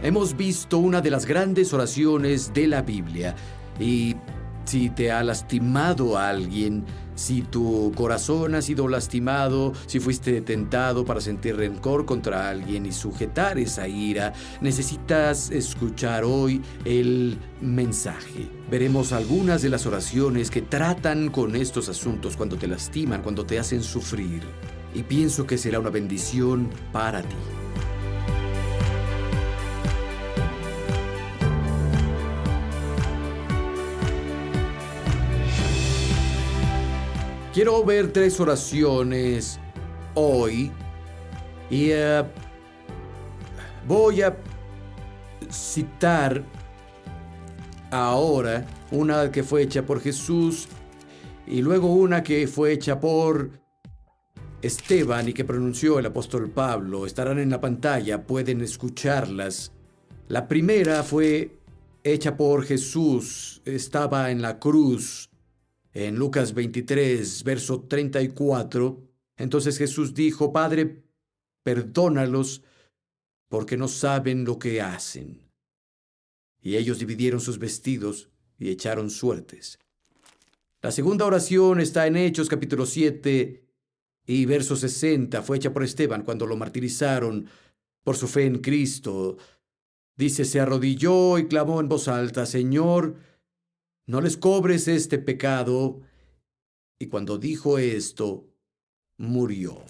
Hemos visto una de las grandes oraciones de la Biblia y si te ha lastimado a alguien, si tu corazón ha sido lastimado, si fuiste tentado para sentir rencor contra alguien y sujetar esa ira, necesitas escuchar hoy el mensaje. Veremos algunas de las oraciones que tratan con estos asuntos cuando te lastiman, cuando te hacen sufrir. Y pienso que será una bendición para ti. Quiero ver 3 oraciones hoy y voy a citar ahora una que fue hecha por Jesús y luego una que fue hecha por Esteban y que pronunció el apóstol Pablo. Estarán en la pantalla, pueden escucharlas. La primera fue hecha por Jesús, estaba en la cruz. En Lucas 23, verso 34, entonces Jesús dijo: Padre, perdónalos, porque no saben lo que hacen. Y ellos dividieron sus vestidos y echaron suertes. La segunda oración está en Hechos capítulo 7 y verso 60. Fue hecha por Esteban cuando lo martirizaron por su fe en Cristo. Dice: se arrodilló y clamó en voz alta: Señor, no les cobres este pecado. Y cuando dijo esto, murió.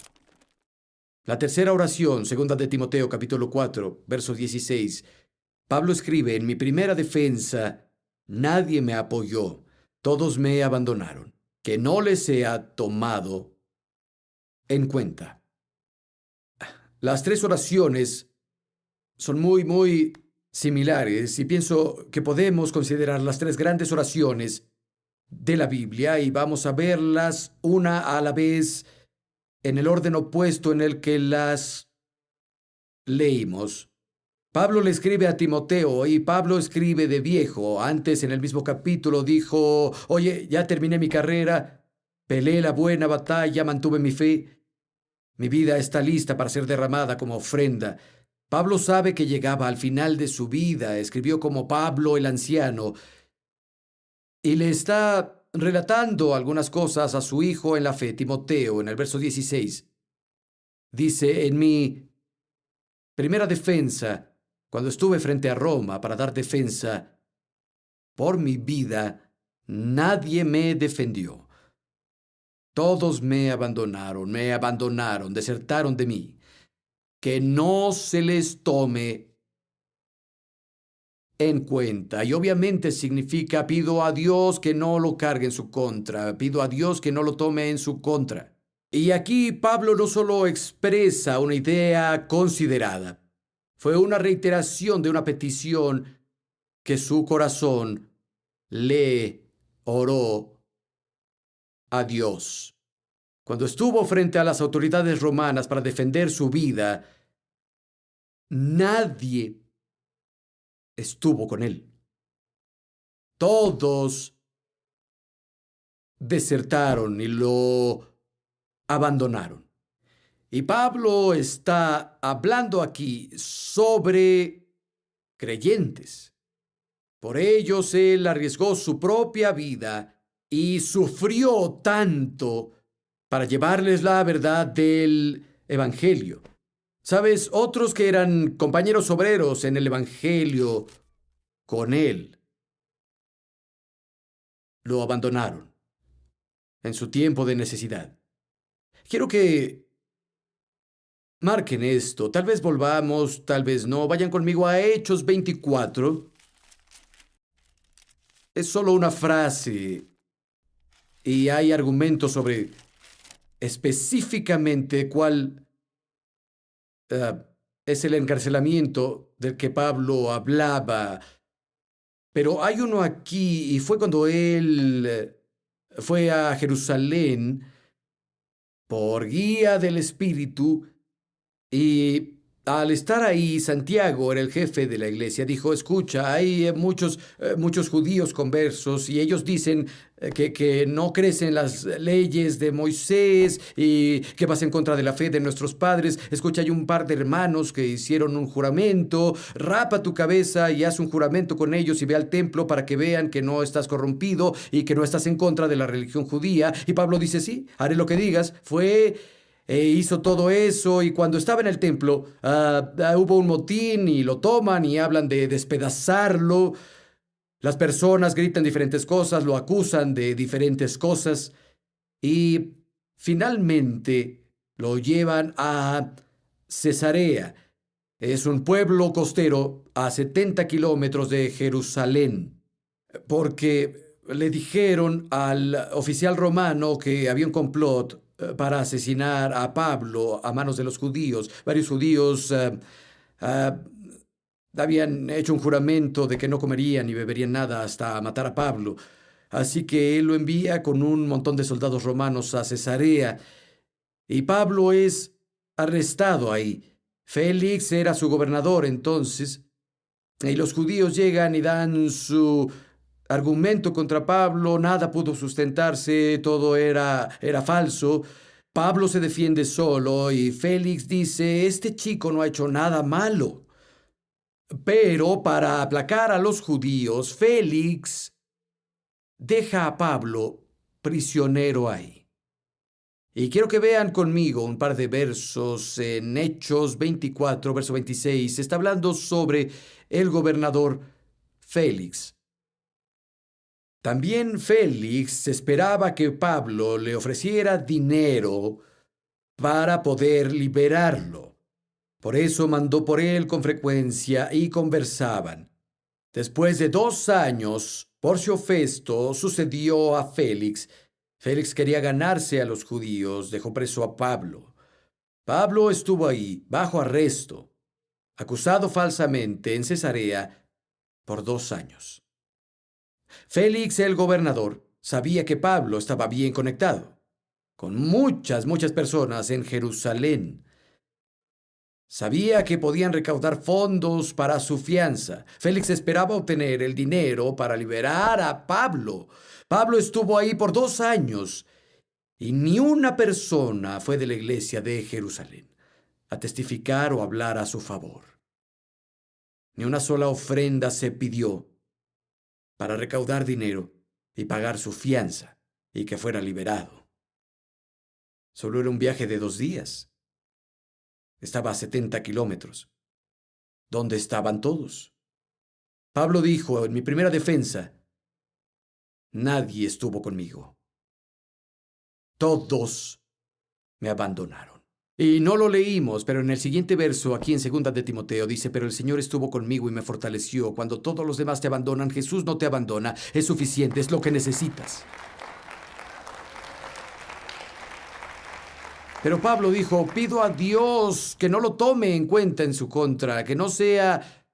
La tercera oración, segunda de Timoteo, capítulo 4, verso 16. Pablo escribe: en mi primera defensa, nadie me apoyó, todos me abandonaron. Que no les sea tomado en cuenta. Las 3 oraciones son muy similares y pienso que podemos considerar las 3 grandes oraciones de la Biblia y vamos a verlas una a la vez en el orden opuesto en el que las leímos. Pablo le escribe a Timoteo y Pablo escribe de viejo. Antes en el mismo capítulo dijo: oye, ya terminé mi carrera, peleé la buena batalla, mantuve mi fe, mi vida está lista para ser derramada como ofrenda. Pablo sabe que llegaba al final de su vida, escribió como Pablo el anciano, y le está relatando algunas cosas a su hijo en la fe, Timoteo, en el verso 16. Dice: en mi primera defensa, cuando estuve frente a Roma para dar defensa por mi vida, nadie me defendió. Todos me abandonaron, desertaron de mí. Que no se les tome en cuenta. Y obviamente significa: pido a Dios que no lo cargue en su contra, pido a Dios que no lo tome en su contra. Y aquí Pablo no solo expresa una idea considerada, fue una reiteración de una petición que su corazón le oró a Dios. Cuando estuvo frente a las autoridades romanas para defender su vida, nadie estuvo con él. Todos desertaron y lo abandonaron. Y Pablo está hablando aquí sobre creyentes. Por ellos él arriesgó su propia vida y sufrió tanto para llevarles la verdad del Evangelio. ¿Sabes? Otros que eran compañeros obreros en el Evangelio con él lo abandonaron en su tiempo de necesidad. Quiero que marquen esto. Tal vez volvamos, tal vez no. Vayan conmigo a Hechos 24. Es solo una frase y hay argumentos sobre específicamente cuál es el encarcelamiento del que Pablo hablaba. Pero hay uno aquí, y fue cuando él fue a Jerusalén por guía del Espíritu, y al estar ahí, Santiago era el jefe de la iglesia. Dijo, escucha, hay muchos judíos conversos y ellos dicen que no crecen las leyes de Moisés y que vas en contra de la fe de nuestros padres. Escucha, hay un par de hermanos que hicieron un juramento. Rapa tu cabeza y haz un juramento con ellos y ve al templo para que vean que no estás corrompido y que no estás en contra de la religión judía. Y Pablo dice, sí, haré lo que digas. Hizo todo eso y cuando estaba en el templo hubo un motín y lo toman y hablan de despedazarlo. Las personas gritan diferentes cosas, lo acusan de diferentes cosas y finalmente lo llevan a Cesarea. Es un pueblo costero a 70 kilómetros de Jerusalén, porque le dijeron al oficial romano que había un complot para asesinar a Pablo a manos de los judíos. Varios judíos habían hecho un juramento de que no comerían ni beberían nada hasta matar a Pablo. Así que él lo envía con un montón de soldados romanos a Cesarea y Pablo es arrestado ahí. Félix era su gobernador entonces y los judíos llegan y dan su argumento contra Pablo. Nada pudo sustentarse, todo era falso. Pablo se defiende solo y Félix dice, este chico no ha hecho nada malo. Pero para aplacar a los judíos, Félix deja a Pablo prisionero ahí. Y quiero que vean conmigo un par de versos en Hechos 24, verso 26. Está hablando sobre el gobernador Félix. También Félix esperaba que Pablo le ofreciera dinero para poder liberarlo. Por eso mandó por él con frecuencia y conversaban. Después de 2 años, Porcio Festo sucedió a Félix. Félix quería ganarse a los judíos, dejó preso a Pablo. Pablo estuvo ahí, bajo arresto, acusado falsamente en Cesarea por 2 años. Félix, el gobernador, sabía que Pablo estaba bien conectado con muchas personas en Jerusalén. Sabía que podían recaudar fondos para su fianza. Félix esperaba obtener el dinero para liberar a Pablo. Pablo estuvo ahí por 2 años y ni una persona fue de la iglesia de Jerusalén a testificar o hablar a su favor. Ni una sola ofrenda se pidió para recaudar dinero y pagar su fianza y que fuera liberado. Solo era un viaje de 2 días. Estaba a 70 kilómetros. ¿Dónde estaban todos? Pablo dijo en mi primera defensa, nadie estuvo conmigo. Todos me abandonaron. Y no lo leímos, pero en el siguiente verso, aquí en 2 de Timoteo, dice, pero el Señor estuvo conmigo y me fortaleció. Cuando todos los demás te abandonan, Jesús no te abandona. Es suficiente, es lo que necesitas. Pero Pablo dijo, pido a Dios que no lo tome en cuenta en su contra, que no sea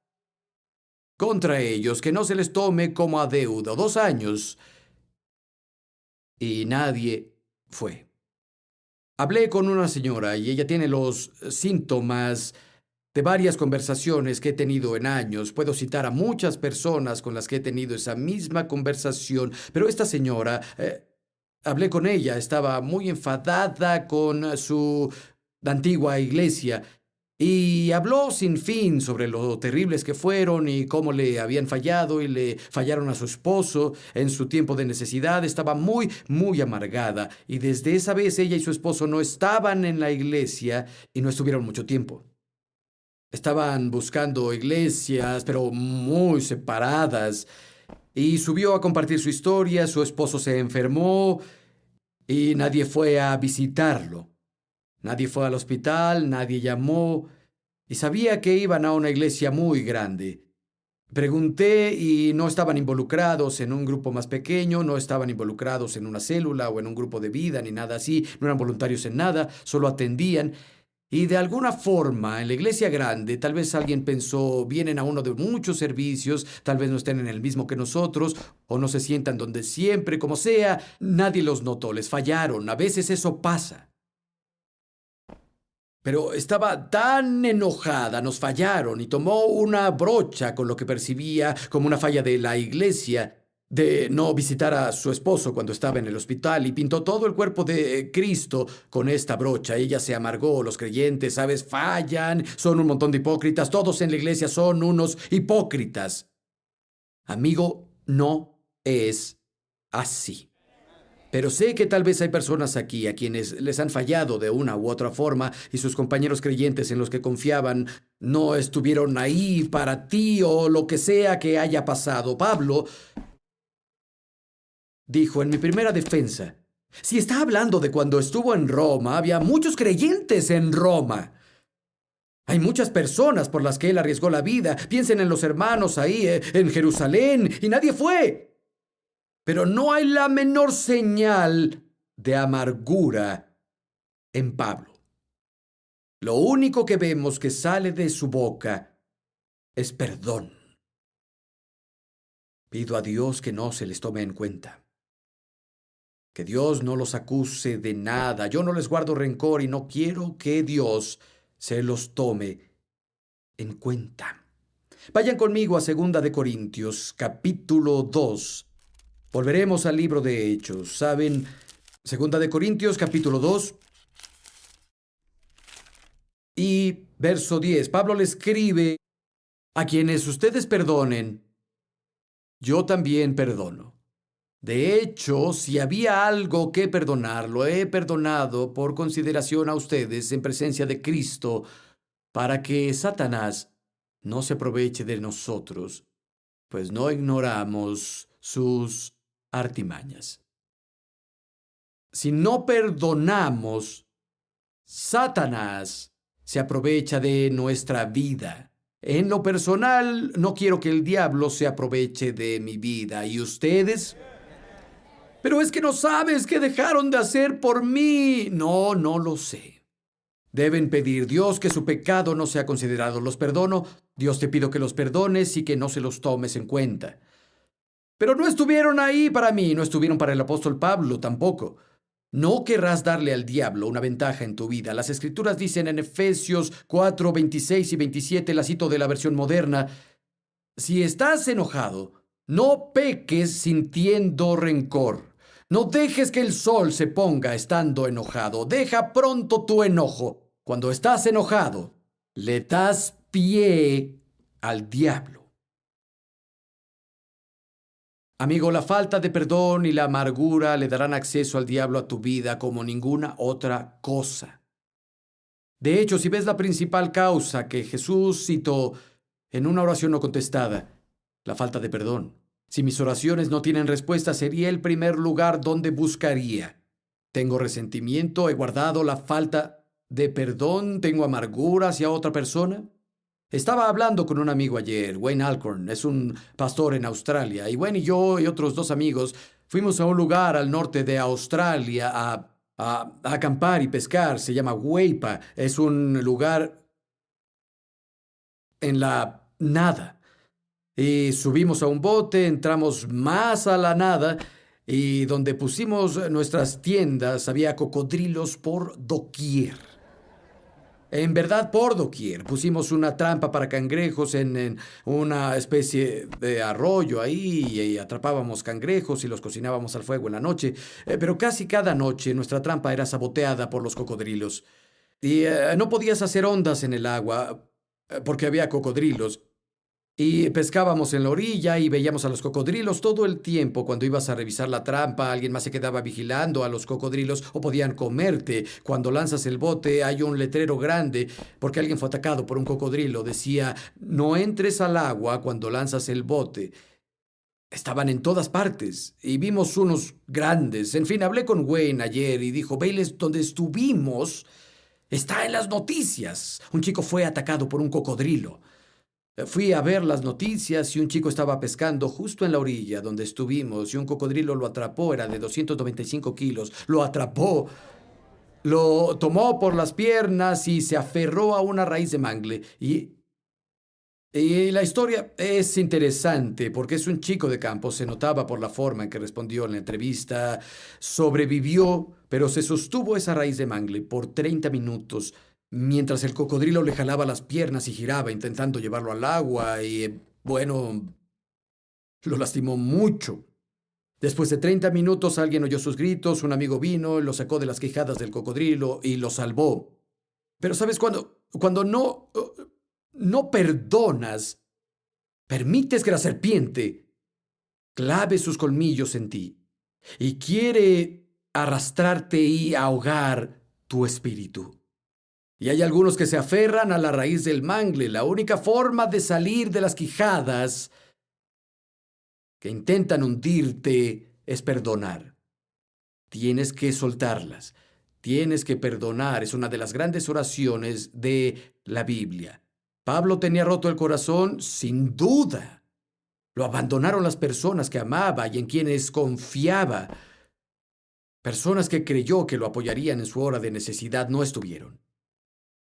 contra ellos, que no se les tome como a deuda. 2 años. Y nadie fue. Hablé con una señora y ella tiene los síntomas de varias conversaciones que he tenido en años. Puedo citar a muchas personas con las que he tenido esa misma conversación, pero esta señora, hablé con ella, estaba muy enfadada con su antigua iglesia y habló sin fin sobre lo terribles que fueron y cómo le habían fallado y le fallaron a su esposo en su tiempo de necesidad. Estaba muy amargada y desde esa vez ella y su esposo no estaban en la iglesia y no estuvieron mucho tiempo. Estaban buscando iglesias, pero muy separadas. Y subió a compartir su historia, su esposo se enfermó y nadie fue a visitarlo. Nadie fue al hospital, nadie llamó y sabía que iban a una iglesia muy grande. Pregunté y no estaban involucrados en un grupo más pequeño, no estaban involucrados en una célula o en un grupo de vida ni nada así, no eran voluntarios en nada, solo atendían. Y de alguna forma, en la iglesia grande, tal vez alguien pensó, vienen a uno de muchos servicios, tal vez no estén en el mismo que nosotros, o no se sientan donde siempre, como sea, nadie los notó, les fallaron, a veces eso pasa. Pero estaba tan enojada, nos fallaron y tomó una brocha con lo que percibía como una falla de la iglesia de no visitar a su esposo cuando estaba en el hospital y pintó todo el cuerpo de Cristo con esta brocha. Ella se amargó, los creyentes, ¿sabes? Fallan, son un montón de hipócritas, todos en la iglesia son unos hipócritas. Amigo, no es así. Pero sé que tal vez hay personas aquí a quienes les han fallado de una u otra forma y sus compañeros creyentes en los que confiaban no estuvieron ahí para ti o lo que sea que haya pasado. Pablo dijo en mi primera defensa, si está hablando de cuando estuvo en Roma, había muchos creyentes en Roma. Hay muchas personas por las que él arriesgó la vida. Piensen en los hermanos ahí en Jerusalén y nadie fue. Pero no hay la menor señal de amargura en Pablo. Lo único que vemos que sale de su boca es perdón. Pido a Dios que no se les tome en cuenta. Que Dios no los acuse de nada. Yo no les guardo rencor y no quiero que Dios se los tome en cuenta. Vayan conmigo a 2 de Corintios, capítulo 2. Volveremos al libro de Hechos. ¿Saben? 2 de Corintios, capítulo 2 y verso 10. Pablo le escribe, a quienes ustedes perdonen, yo también perdono. De hecho, si había algo que perdonar, lo he perdonado por consideración a ustedes en presencia de Cristo, para que Satanás no se aproveche de nosotros, pues no ignoramos sus artimañas. Si no perdonamos, Satanás se aprovecha de nuestra vida. En lo personal, no quiero que el diablo se aproveche de mi vida. ¿Y ustedes? Pero es que no sabes qué dejaron de hacer por mí. No, no lo sé. Deben pedir Dios que su pecado no sea considerado. Los perdono. Dios, te pido que los perdones y que no se los tomes en cuenta. Pero no estuvieron ahí para mí, no estuvieron para el apóstol Pablo tampoco. No querrás darle al diablo una ventaja en tu vida. Las escrituras dicen en Efesios 4, 26 y 27, la cito de la versión moderna, si estás enojado, no peques sintiendo rencor. No dejes que el sol se ponga estando enojado. Deja pronto tu enojo. Cuando estás enojado, le das pie al diablo. Amigo, la falta de perdón y la amargura le darán acceso al diablo a tu vida como ninguna otra cosa. De hecho, si ves la principal causa que Jesús citó en una oración no contestada, la falta de perdón. Si mis oraciones no tienen respuesta, sería el primer lugar donde buscaría. Tengo resentimiento, he guardado la falta de perdón, tengo amargura hacia otra persona. Estaba hablando con un amigo ayer, Wayne Alcorn, es un pastor en Australia, y Wayne y yo y otros 2 amigos fuimos a un lugar al norte de Australia a acampar y pescar, se llama Weipa, es un lugar en la nada. Y subimos a un bote, entramos más a la nada, y donde pusimos nuestras tiendas había cocodrilos por doquier. En verdad, por doquier. Pusimos una trampa para cangrejos en una especie de arroyo ahí y atrapábamos cangrejos y los cocinábamos al fuego en la noche. Pero casi cada noche nuestra trampa era saboteada por los cocodrilos. Y no podías hacer ondas en el agua porque había cocodrilos. Y pescábamos en la orilla y veíamos a los cocodrilos todo el tiempo. Cuando ibas a revisar la trampa, alguien más se quedaba vigilando a los cocodrilos o podían comerte. Cuando lanzas el bote hay un letrero grande porque alguien fue atacado por un cocodrilo. Decía, no entres al agua cuando lanzas el bote. Estaban en todas partes y vimos unos grandes. En fin, hablé con Wayne ayer y dijo, Bayless, donde estuvimos está en las noticias. Un chico fue atacado por un cocodrilo. Fui a ver las noticias y un chico estaba pescando justo en la orilla donde estuvimos y un cocodrilo lo atrapó, era de 295 kilos, lo atrapó, lo tomó por las piernas y se aferró a una raíz de mangle. Y la historia es interesante porque es un chico de campo, se notaba por la forma en que respondió en la entrevista, sobrevivió, pero se sostuvo esa raíz de mangle por 30 minutos. mientras el cocodrilo le jalaba las piernas y giraba intentando llevarlo al agua y, bueno, lo lastimó mucho. Después de 30 minutos alguien oyó sus gritos, un amigo vino, lo sacó de las quijadas del cocodrilo y lo salvó. Pero ¿sabes? Cuando no perdonas, permites que la serpiente clave sus colmillos en ti y quiere arrastrarte y ahogar tu espíritu. Y hay algunos que se aferran a la raíz del mangle. La única forma de salir de las quijadas que intentan hundirte es perdonar. Tienes que soltarlas. Tienes que perdonar. Es una de las grandes oraciones de la Biblia. Pablo tenía roto el corazón, sin duda. Lo abandonaron las personas que amaba y en quienes confiaba. Personas que creyó que lo apoyarían en su hora de necesidad no estuvieron.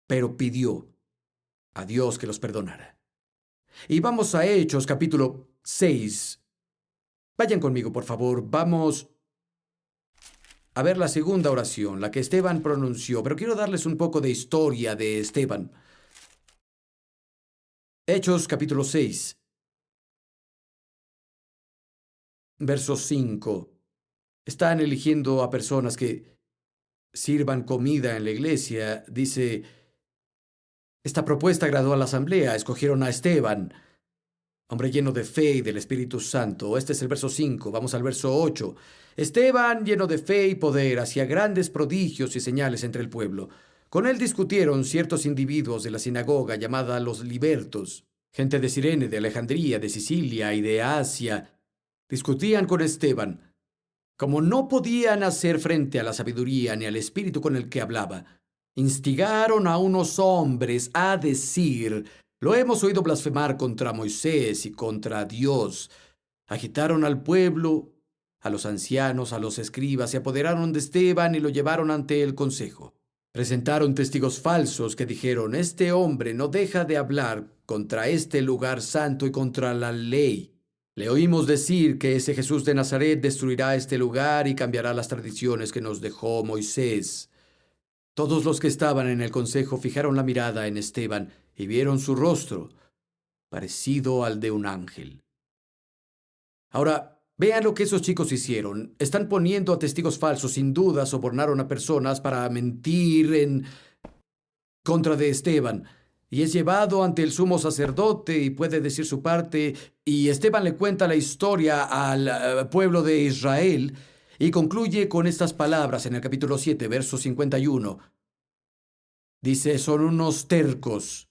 Pero pidió a Dios que los perdonara. Y vamos a Hechos capítulo 6. Vayan conmigo, por favor. Vamos a ver la segunda oración, la que Esteban pronunció. Pero quiero darles un poco de historia de Esteban. Hechos capítulo 6. Verso 5. Están eligiendo a personas que sirvan comida en la iglesia. Dice, esta propuesta agradó a la asamblea. Escogieron a Esteban, hombre lleno de fe y del Espíritu Santo. Este es el verso 5. Vamos al verso 8. Esteban, lleno de fe y poder, hacía grandes prodigios y señales entre el pueblo. Con él discutieron ciertos individuos de la sinagoga llamada los libertos, gente de Cirene, de Alejandría, de Sicilia y de Asia. Discutían con Esteban. Como no podían hacer frente a la sabiduría ni al espíritu con el que hablaba, instigaron a unos hombres a decir, lo hemos oído blasfemar contra Moisés y contra Dios. Agitaron al pueblo, a los ancianos, a los escribas, se apoderaron de Esteban y lo llevaron ante el consejo. Presentaron testigos falsos que dijeron, este hombre no deja de hablar contra este lugar santo y contra la ley. Le oímos decir que ese Jesús de Nazaret destruirá este lugar y cambiará las tradiciones que nos dejó Moisés. Todos los que estaban en el consejo fijaron la mirada en Esteban y vieron su rostro, parecido al de un ángel. Ahora, vean lo que esos chicos hicieron. Están poniendo a testigos falsos, sin duda sobornaron a personas para mentir en contra de Esteban. Y es llevado ante el sumo sacerdote y puede decir su parte. Y Esteban le cuenta la historia al pueblo de Israel y concluye con estas palabras en el capítulo 7, verso 51. Dice, son unos tercos,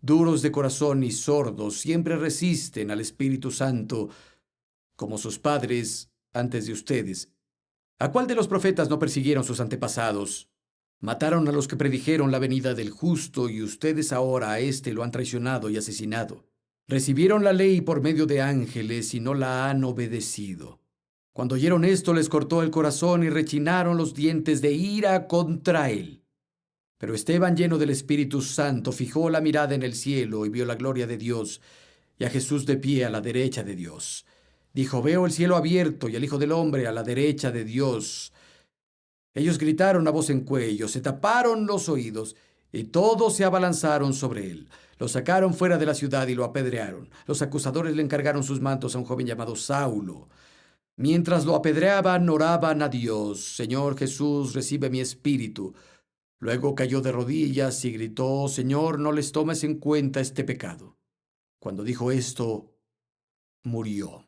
duros de corazón y sordos, siempre resisten al Espíritu Santo, como sus padres antes de ustedes. ¿A cuál de los profetas no persiguieron sus antepasados? Mataron a los que predijeron la venida del justo y ustedes ahora a éste lo han traicionado y asesinado. Recibieron la ley por medio de ángeles y no la han obedecido. Cuando oyeron esto les cortó el corazón y rechinaron los dientes de ira contra él. Pero Esteban, lleno del Espíritu Santo, fijó la mirada en el cielo y vio la gloria de Dios y a Jesús de pie a la derecha de Dios. Dijo, veo el cielo abierto y al Hijo del Hombre a la derecha de Dios. Ellos gritaron a voz en cuello, se taparon los oídos y todos se abalanzaron sobre él. Lo sacaron fuera de la ciudad y lo apedrearon. Los acusadores le encargaron sus mantos a un joven llamado Saulo. Mientras lo apedreaban, oraban a Dios, Señor Jesús, recibe mi espíritu. Luego cayó de rodillas y gritó, Señor, no les tomes en cuenta este pecado. Cuando dijo esto, murió.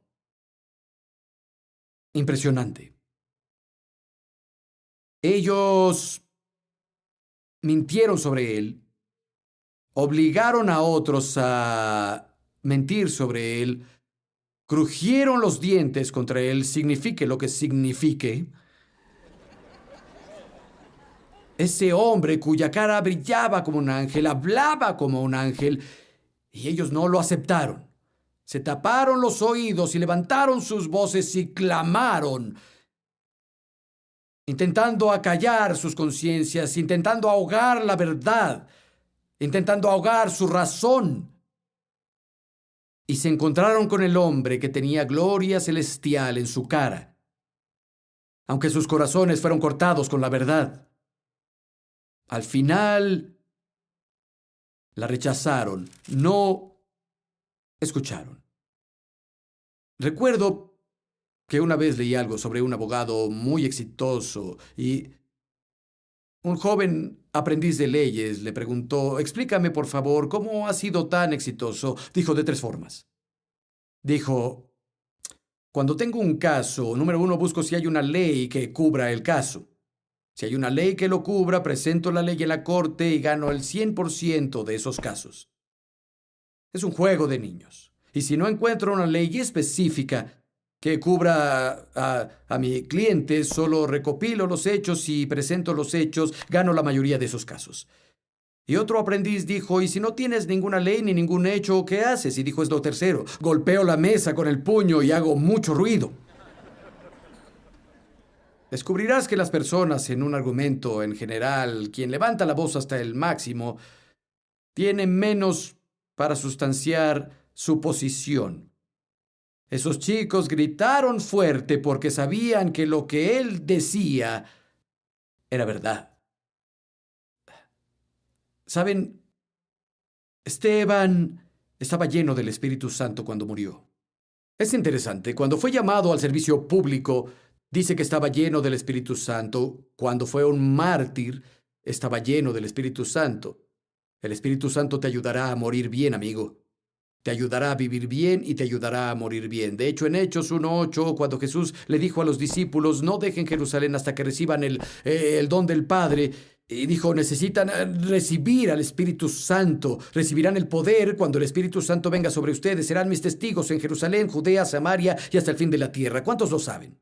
Impresionante. Ellos mintieron sobre él, obligaron a otros a mentir sobre él, crujieron los dientes contra él, signifique lo que signifique. Ese hombre cuya cara brillaba como un ángel, hablaba como un ángel, y ellos no lo aceptaron. Se taparon los oídos y levantaron sus voces y clamaron, intentando acallar sus conciencias, intentando ahogar la verdad, intentando ahogar su razón. Y se encontraron con el hombre que tenía gloria celestial en su cara, aunque sus corazones fueron cortados con la verdad. Al final la rechazaron, no escucharon. Recuerdo que una vez leí algo sobre un abogado muy exitoso y un joven aprendiz de leyes le preguntó: explícame por favor, ¿cómo has sido tan exitoso? Dijo: de 3 formas. Dijo: cuando tengo un caso, número 1, busco si hay una ley que cubra el caso. Si hay una ley que lo cubra, presento la ley en la corte y gano el 100% de esos casos. Es un juego de niños. Y si no encuentro una ley específica que cubra a mi cliente, solo recopilo los hechos y presento los hechos, gano la mayoría de esos casos. Y otro aprendiz dijo: ¿y si no tienes ninguna ley ni ningún hecho, qué haces? Y dijo: es lo tercero. Golpeo la mesa con el puño y hago mucho ruido. Descubrirás que las personas en un argumento en general, quien levanta la voz hasta el máximo, tiene menos para sustanciar su posición. Esos chicos gritaron fuerte porque sabían que lo que él decía era verdad. ¿Saben? Esteban estaba lleno del Espíritu Santo cuando murió. Es interesante, cuando fue llamado al servicio público, dice que estaba lleno del Espíritu Santo. Cuando fue un mártir, estaba lleno del Espíritu Santo. El Espíritu Santo te ayudará a morir bien, amigo. Te ayudará a vivir bien y te ayudará a morir bien. De hecho, en Hechos 1:8, cuando Jesús le dijo a los discípulos: no dejen Jerusalén hasta que reciban el don del Padre, y dijo: necesitan recibir al Espíritu Santo. Recibirán el poder cuando el Espíritu Santo venga sobre ustedes. Serán mis testigos en Jerusalén, Judea, Samaria y hasta el fin de la tierra. ¿Cuántos lo saben?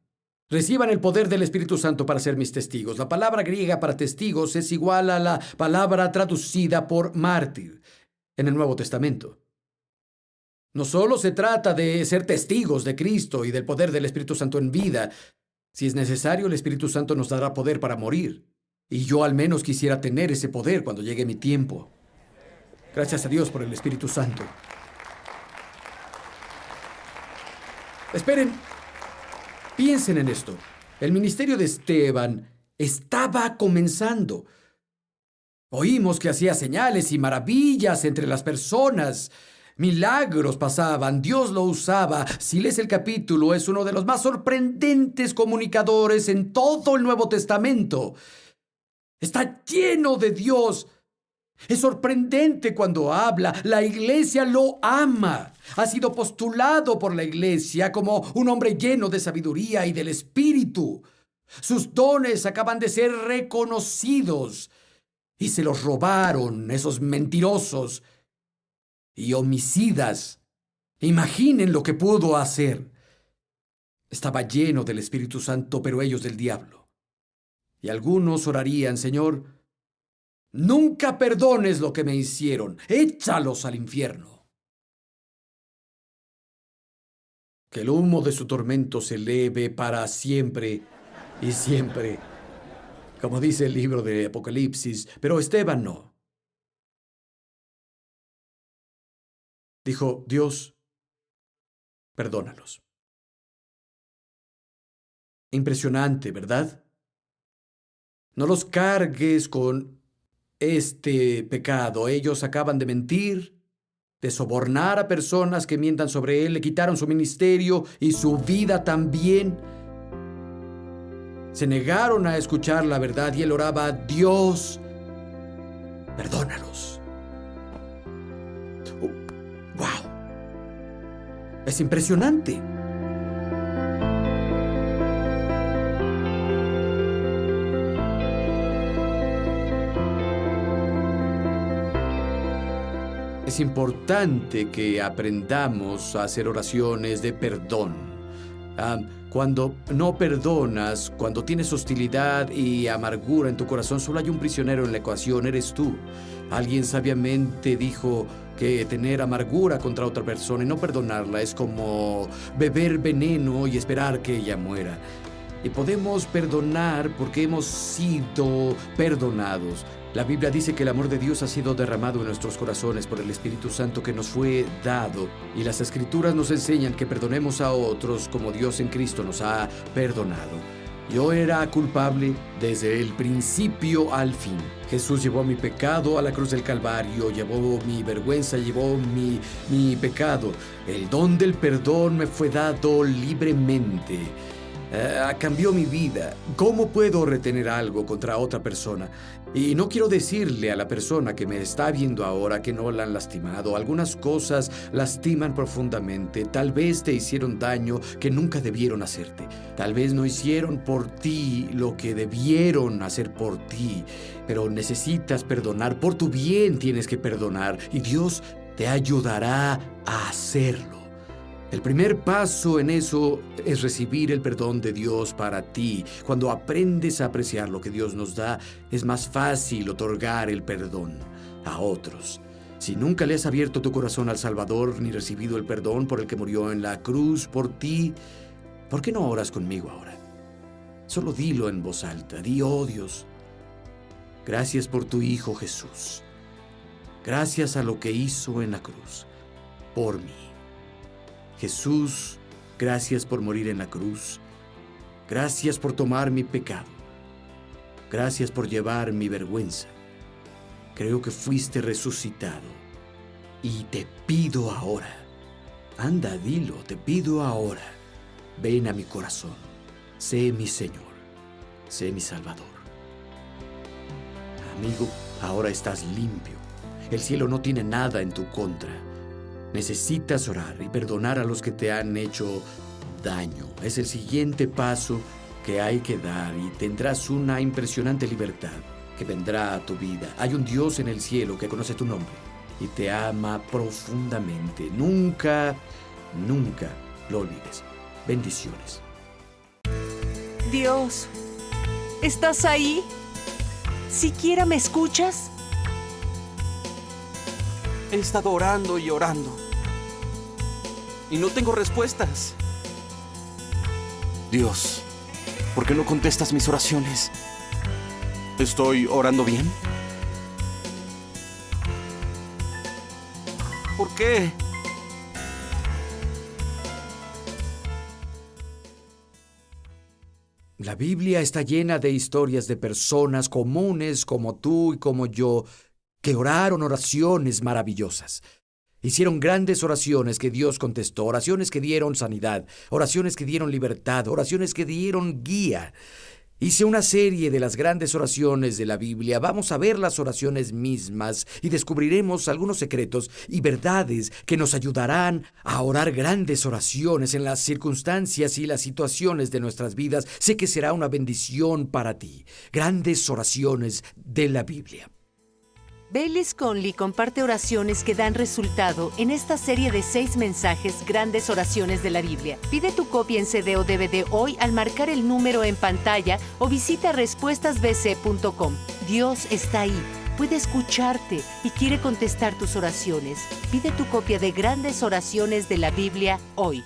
Reciban el poder del Espíritu Santo para ser mis testigos. La palabra griega para testigos es igual a la palabra traducida por mártir en el Nuevo Testamento. No solo se trata de ser testigos de Cristo y del poder del Espíritu Santo en vida. Si es necesario, el Espíritu Santo nos dará poder para morir. Y yo al menos quisiera tener ese poder cuando llegue mi tiempo. Gracias a Dios por el Espíritu Santo. Esperen. Piensen en esto. El ministerio de Esteban estaba comenzando. Oímos que hacía señales y maravillas entre las personas. Milagros pasaban, Dios lo usaba. Si lees el capítulo, es uno de los más sorprendentes comunicadores en todo el Nuevo Testamento. Está lleno de Dios. Es sorprendente cuando habla. La iglesia lo ama. Ha sido postulado por la iglesia como un hombre lleno de sabiduría y del Espíritu. Sus dones acaban de ser reconocidos y se los robaron esos mentirosos y homicidas. Imaginen lo que pudo hacer. Estaba lleno del Espíritu Santo, pero ellos del diablo. Y algunos orarían: Señor, nunca perdones lo que me hicieron. Échalos al infierno. Que el humo de su tormento se eleve para siempre y siempre, como dice el libro de Apocalipsis. Pero Esteban no. Dijo: Dios, perdónalos. Impresionante, ¿verdad? No los cargues con este pecado. Ellos acaban de mentir, de sobornar a personas que mientan sobre él. Le quitaron su ministerio y su vida también. Se negaron a escuchar la verdad y él oraba: Dios, perdónalos. ¡Wow! Es impresionante. Es importante que aprendamos a hacer oraciones de perdón. Cuando no perdonas, cuando tienes hostilidad y amargura en tu corazón, solo hay un prisionero en la ecuación: eres tú. Alguien sabiamente dijo que tener amargura contra otra persona y no perdonarla es como beber veneno y esperar que ella muera. Y podemos perdonar porque hemos sido perdonados. La Biblia dice que el amor de Dios ha sido derramado en nuestros corazones por el Espíritu Santo que nos fue dado. Y las Escrituras nos enseñan que perdonemos a otros como Dios en Cristo nos ha perdonado. Yo era culpable desde el principio al fin. Jesús llevó mi pecado a la cruz del Calvario, llevó mi vergüenza, llevó mi pecado. El don del perdón me fue dado libremente. Cambió mi vida. ¿Cómo puedo retener algo contra otra persona? Y no quiero decirle a la persona que me está viendo ahora que no la han lastimado. Algunas cosas lastiman profundamente. Tal vez te hicieron daño que nunca debieron hacerte. Tal vez no hicieron por ti lo que debieron hacer por ti. Pero necesitas perdonar. Por tu bien tienes que perdonar. Y Dios te ayudará a hacerlo. El primer paso en eso es recibir el perdón de Dios para ti. Cuando aprendes a apreciar lo que Dios nos da, es más fácil otorgar el perdón a otros. Si nunca le has abierto tu corazón al Salvador ni recibido el perdón por el que murió en la cruz por ti, ¿por qué no oras conmigo ahora? Solo dilo en voz alta. Di: oh Dios, gracias por tu Hijo Jesús. Gracias a lo que hizo en la cruz por mí. Jesús, gracias por morir en la cruz. Gracias por tomar mi pecado. Gracias por llevar mi vergüenza. Creo que fuiste resucitado. Y te pido ahora. Anda, dilo, te pido ahora. Ven a mi corazón. Sé mi Señor. Sé mi Salvador. Amigo, ahora estás limpio. El cielo no tiene nada en tu contra. Necesitas orar y perdonar a los que te han hecho daño. Es el siguiente paso que hay que dar y tendrás una impresionante libertad que vendrá a tu vida. Hay un Dios en el cielo que conoce tu nombre y te ama profundamente. Nunca, nunca lo olvides. Bendiciones. Dios, ¿estás ahí? ¿Siquiera me escuchas? He estado orando y orando y no tengo respuestas. Dios, ¿por qué no contestas mis oraciones? ¿Estoy orando bien? ¿Por qué? La Biblia está llena de historias de personas comunes como tú y como yo que oraron oraciones maravillosas. Hicieron grandes oraciones que Dios contestó, oraciones que dieron sanidad, oraciones que dieron libertad, oraciones que dieron guía. Hice una serie de las grandes oraciones de la Biblia. Vamos a ver las oraciones mismas y descubriremos algunos secretos y verdades que nos ayudarán a orar grandes oraciones en las circunstancias y las situaciones de nuestras vidas. Sé que será una bendición para ti. Grandes oraciones de la Biblia. Baylis Conley comparte oraciones que dan resultado en esta serie de 6 mensajes, Grandes Oraciones de la Biblia. Pide tu copia en CD o DVD hoy al marcar el número en pantalla o visita respuestasbc.com. Dios está ahí, puede escucharte y quiere contestar tus oraciones. Pide tu copia de Grandes Oraciones de la Biblia hoy.